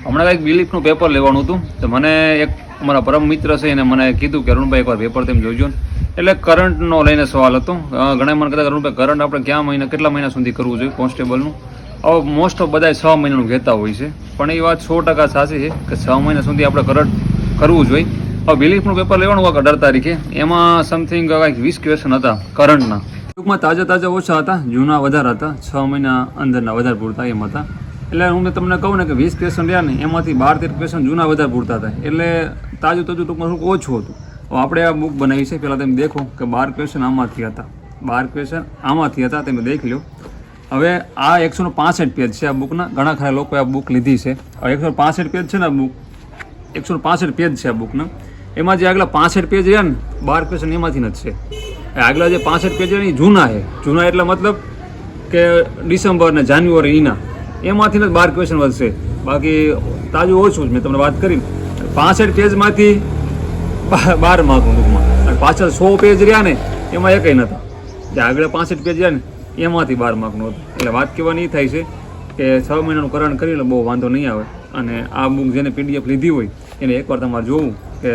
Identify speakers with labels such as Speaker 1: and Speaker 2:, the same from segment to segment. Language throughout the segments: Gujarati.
Speaker 1: હમણાં કંઈક બિલીફનું પેપર લેવાનું હતું તો મને એક અમારા પરમ મિત્ર છે એને મને કીધું કે અરુણભાઈ એકવાર પેપર તેમ જોજો ને. એટલે કરંટનો લઈને સવાલ હતો. ઘણા મને કહેતા અરુણભાઈ કરંટ આપણે કેટલા મહિના સુધી કરવું જોઈએ કોન્સ્ટેબલનું. હવે મોસ્ટ ઓફ બધા 6 મહિનાનું કહેતા હોય છે, પણ એ વાત 100% સાચી છે કે 6 મહિના સુધી આપણે કરંટ કરવું જોઈએ. હવે બિલીફનું પેપર લેવાનું હોય 18 તારીખે, એમાં સમથિંગ કંઈક 20 ક્વેશ્ચન હતા કરંટના. ટૂંકમાં તાજા ઓછા હતા, જૂના વધારે હતા, 6 મહિના અંદરના વધારે પૂરતા એમ હતા. એટલે હું તમને કહું ને કે 20 ક્વેશ્ચન રહ્યા ને એમાંથી 12-13 ક્વેશ્ચન જૂના વધારે પૂરતા હતા, એટલે તાજું ટૂંકમાં થોડુંક ઓછું હતું. હવે આપણે આ બુક બનાવી છે, પહેલાં તમે દેખો કે 12 ક્વેશ્ચન આમાંથી હતા, 12 ક્વેશ્ચન આમાંથી હતા, તમે દેખી લો. હવે આ 165 પેજ છે આ બુકના. ઘણા ખરા લોકોએ આ બુક લીધી છે. હવે 165 પેજ છે ને આ બુક, 165 પેજ છે આ બુકના. એમાં જે આગલા 65 પેજ રહ્યા ને 12 ક્વેશ્ચન એમાંથી નથી છે. આગલા જે 65 પેજ એ જૂના છે. જૂના એટલે મતલબ કે ડિસેમ્બર ને જાન્યુઆરી એના એમાંથી જ 12 ક્વેશ્ચન વધશે. બાકી તાજું ઓછું જ મેં તમને વાત કરી. 65 પેજમાંથી 12 માર્કનું બુકમાં, અને પાછળ 100 પેજ રહ્યા ને એમાં એકય નહોતા. જે આગળ 65 પેજ રહ્યા ને એમાંથી 12 માર્કનું હતું. એટલે વાત કહેવાની એ થાય છે કે 6 મહિનાનું કરણ કરી લે બહુ વાંધો નહીં આવે. અને આ બુક જેને PDF લીધી હોય એને એકવાર તમારે જોવું કે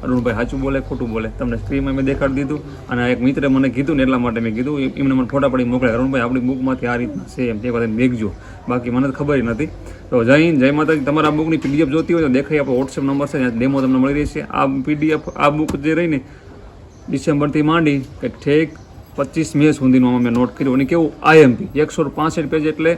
Speaker 1: અરુણભાઈ સાચું બોલે ખોટું બોલે. તમને સ્ક્રીનમાં મેં દેખાડી દીધું, અને એક મિત્રે મને કીધું ને એટલા માટે મેં કીધું. એમને મને ફોટા પડી મોકલ્યા, અરુણભાઈ આપણી બુકમાંથી આ રીતના છે એમ, તે વાત દેખજો. બાકી મને ખબર નથી. તો જય હિન્દ, જય માતાજી. તમારા આ બુકની PDF જોતી હોય તો દેખાય, આપણો WhatsApp નંબર છે, ત્યાં ડેમો તમને મળી રહેશે. આ PDF આ બુક જે રહીને ડિસેમ્બરથી માંડી કે ઠેક 25 મે સુધીનું અમે નોટ કર્યું. અને કેવું IMP 165 પેજ એટલે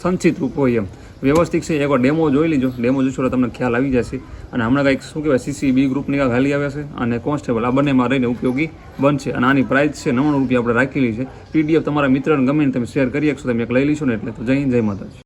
Speaker 1: સંક્ષિપ્ત રૂપ હોય એમ, વ્યવસ્થિત છે. એકવાર ડેમો જોઈ લીજો, ડેમો જોશો તો તમને ખ્યાલ આવી જશે. અને હમણાં કંઈક શું કહેવાય CCB ગ્રુપની કાંઈક હાલી આવે છે, અને કોન્સ્ટેબલ આ બંનેમાં રહીને ઉપયોગી બનશે. અને આની પ્રાઇસ છે 99 રૂપિયા આપણે રાખેલી છે. PDF તમારા મિત્રને ગમે ને તમે શેર કરી શકશો, તમે એક લઈ લીશો ને એટલે. તો જય હિન્દ, જય માતાજી.